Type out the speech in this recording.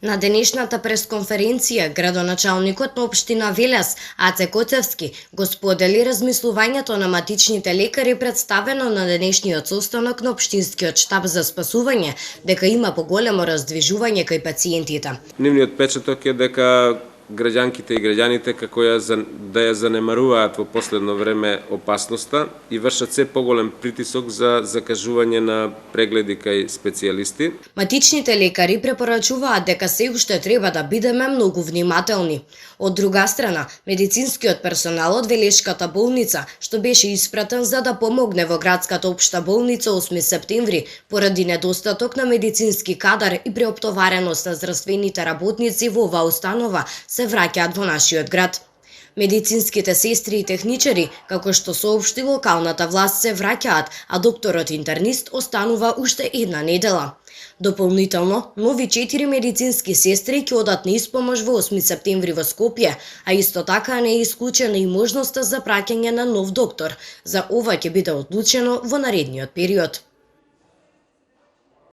На денешната пресконференција, градоначалникот на општина Велес, Аце Коцевски, го сподели размислувањето на матичните лекари представено на денешниот состанок на општинскиот штаб за спасување, дека има поголемо раздвижување кај пациентите. Нивниот печаток е дека граѓанките и граѓаните како да ја занемаруваат во последно време опасноста и вршат се поголем притисок за закажување на прегледи кај специјалисти. Матичните лекари препорачуваат дека се уште треба да бидеме многу внимателни. Од друга страна, медицинскиот персонал од Велешката болница, што беше испратен за да помогне во градската општа болница 8 септември, поради недостаток на медицински кадар и преоптовареност на здравствените работници во оваа установа, се враќаат во нашиот град. Медицинските сестри и техничари, како што соопшти локалната власт, се враќаат, а докторот интернист останува уште една недела. Дополнително, нови 4 медицински сестри ќе одат на испомош во 8 септември во Скопје, а исто така не е исклучена и можноста за праќање на нов доктор. За ова ќе биде одлучено во наредниот период.